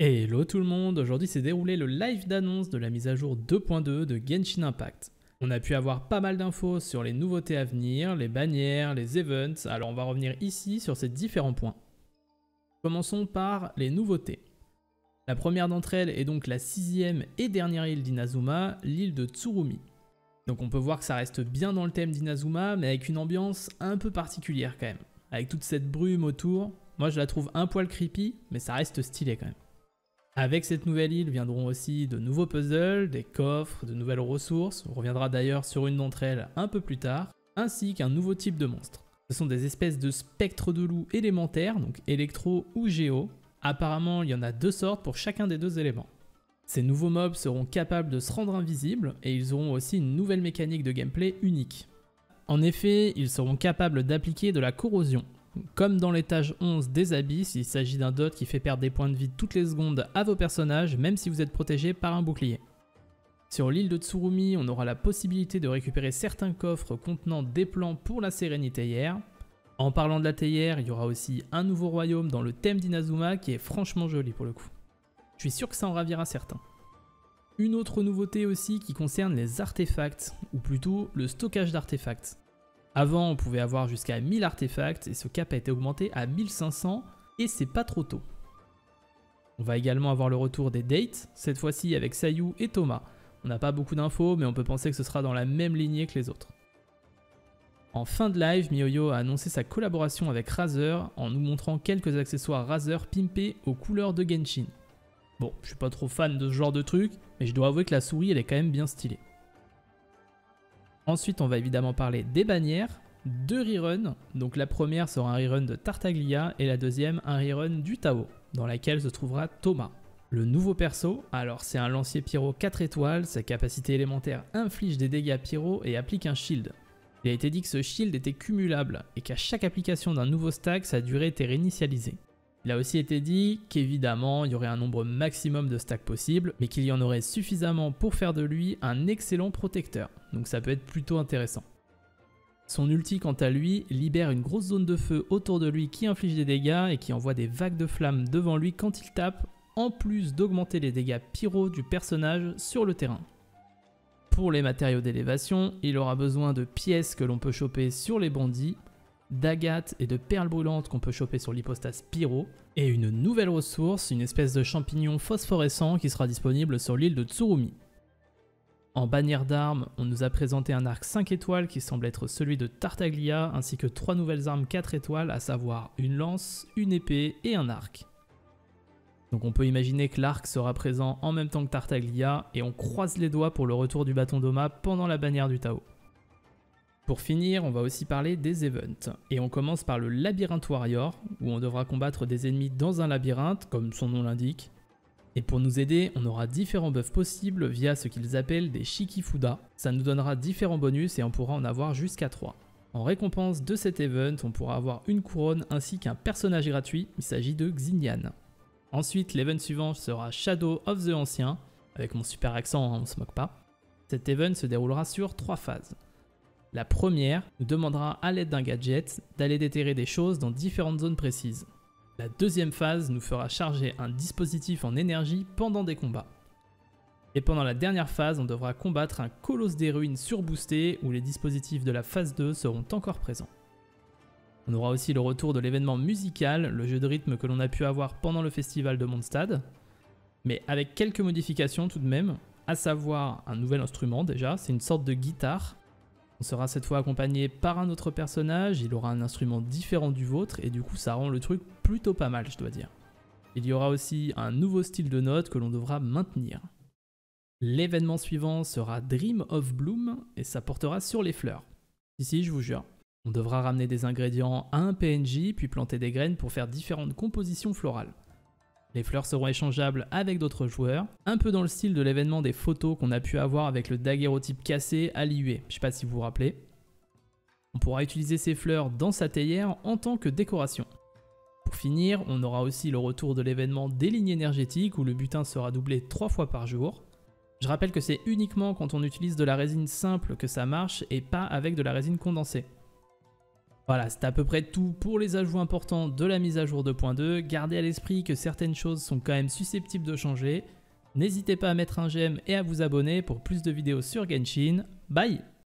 Hello tout le monde, aujourd'hui s'est déroulé le live d'annonce de la mise à jour 2.2 de Genshin Impact. On a pu avoir pas mal d'infos sur les nouveautés à venir, les bannières, les events, alors on va revenir ici sur ces différents points. Commençons par les nouveautés. La première d'entre elles est donc la 6e et dernière île d'Inazuma, l'île de Tsurumi. Donc on peut voir que ça reste bien dans le thème d'Inazuma, mais avec une ambiance un peu particulière quand même. Avec toute cette brume autour, moi je la trouve un poil creepy, mais ça reste stylé quand même. Avec cette nouvelle île viendront aussi de nouveaux puzzles, des coffres, de nouvelles ressources, on reviendra d'ailleurs sur une d'entre elles un peu plus tard, ainsi qu'un nouveau type de monstre. Ce sont des espèces de spectres de loups élémentaires, donc électro ou géo. Apparemment, il y en a deux sortes pour chacun des deux éléments. Ces nouveaux mobs seront capables de se rendre invisibles et ils auront aussi une nouvelle mécanique de gameplay unique. En effet, ils seront capables d'appliquer de la corrosion. Comme dans l'étage 11 des abysses, il s'agit d'un dot qui fait perdre des points de vie toutes les secondes à vos personnages, même si vous êtes protégé par un bouclier. Sur l'île de Tsurumi, on aura la possibilité de récupérer certains coffres contenant des plans pour la sérénité hier. En parlant de la théière, il y aura aussi un nouveau royaume dans le thème d'Inazuma qui est franchement joli pour le coup. Je suis sûr que ça en ravira certains. Une autre nouveauté aussi qui concerne les artefacts, ou plutôt le stockage d'artefacts. Avant, on pouvait avoir jusqu'à 1000 artefacts et ce cap a été augmenté à 1500 et c'est pas trop tôt. On va également avoir le retour des dates, cette fois-ci avec Sayu et Thomas. On n'a pas beaucoup d'infos, mais on peut penser que ce sera dans la même lignée que les autres. En fin de live, MiHoYo a annoncé sa collaboration avec Razer en nous montrant quelques accessoires Razer pimpés aux couleurs de Genshin. Bon, je suis pas trop fan de ce genre de truc, mais je dois avouer que la souris elle est quand même bien stylée. Ensuite, on va évidemment parler des bannières, deux reruns. Donc la première sera un rerun de Tartaglia et la deuxième un rerun du Tao, dans laquelle se trouvera Thomas. Le nouveau perso, alors c'est un lancier pyro 4 étoiles, sa capacité élémentaire inflige des dégâts pyro et applique un shield. Il a été dit que ce shield était cumulable et qu'à chaque application d'un nouveau stack, sa durée était réinitialisée. Il a aussi été dit qu'évidemment, il y aurait un nombre maximum de stacks possibles, mais qu'il y en aurait suffisamment pour faire de lui un excellent protecteur, donc ça peut être plutôt intéressant. Son ulti, quant à lui, libère une grosse zone de feu autour de lui qui inflige des dégâts et qui envoie des vagues de flammes devant lui quand il tape, en plus d'augmenter les dégâts pyro du personnage sur le terrain. Pour les matériaux d'élévation, il aura besoin de pièces que l'on peut choper sur les bandits, d'agates et de perles brûlantes qu'on peut choper sur l'hypostase pyro, et une nouvelle ressource, une espèce de champignon phosphorescent qui sera disponible sur l'île de Tsurumi. En bannière d'armes, on nous a présenté un arc 5 étoiles qui semble être celui de Tartaglia, ainsi que 3 nouvelles armes 4 étoiles, à savoir une lance, une épée et un arc. Donc on peut imaginer que l'arc sera présent en même temps que Tartaglia, et on croise les doigts pour le retour du bâton d'Oma pendant la bannière du Tao. Pour finir, on va aussi parler des events, et on commence par le Labyrinthe Warrior, où on devra combattre des ennemis dans un labyrinthe, comme son nom l'indique. Et pour nous aider, on aura différents buffs possibles via ce qu'ils appellent des Shikifuda. Ça nous donnera différents bonus et on pourra en avoir jusqu'à 3. En récompense de cet event, on pourra avoir une couronne ainsi qu'un personnage gratuit, il s'agit de Xinyan. Ensuite, l'event suivant sera Shadow of the Ancien, avec mon super accent, on se moque pas. Cet event se déroulera sur 3 phases. La première nous demandera à l'aide d'un gadget d'aller déterrer des choses dans différentes zones précises. La deuxième phase nous fera charger un dispositif en énergie pendant des combats. Et pendant la dernière phase, on devra combattre un colosse des ruines surboosté où les dispositifs de la phase 2 seront encore présents. On aura aussi le retour de l'événement musical, le jeu de rythme que l'on a pu avoir pendant le festival de Mondstadt, mais avec quelques modifications tout de même, à savoir un nouvel instrument déjà, c'est une sorte de guitare. On sera cette fois accompagné par un autre personnage, il aura un instrument différent du vôtre et du coup ça rend le truc plutôt pas mal je dois dire. Il y aura aussi un nouveau style de notes que l'on devra maintenir. L'événement suivant sera Dream of Bloom et ça portera sur les fleurs. Ici je vous jure, on devra ramener des ingrédients à un PNJ puis planter des graines pour faire différentes compositions florales. Les fleurs seront échangeables avec d'autres joueurs, un peu dans le style de l'événement des photos qu'on a pu avoir avec le daguerreotype cassé à l'IUE, je sais pas si vous vous rappelez. On pourra utiliser ces fleurs dans sa théière en tant que décoration. Pour finir, on aura aussi le retour de l'événement des lignes énergétiques où le butin sera doublé 3 fois par jour. Je rappelle que c'est uniquement quand on utilise de la résine simple que ça marche et pas avec de la résine condensée. Voilà, c'est à peu près tout pour les ajouts importants de la mise à jour 2.2. Gardez à l'esprit que certaines choses sont quand même susceptibles de changer. N'hésitez pas à mettre un j'aime et à vous abonner pour plus de vidéos sur Genshin. Bye!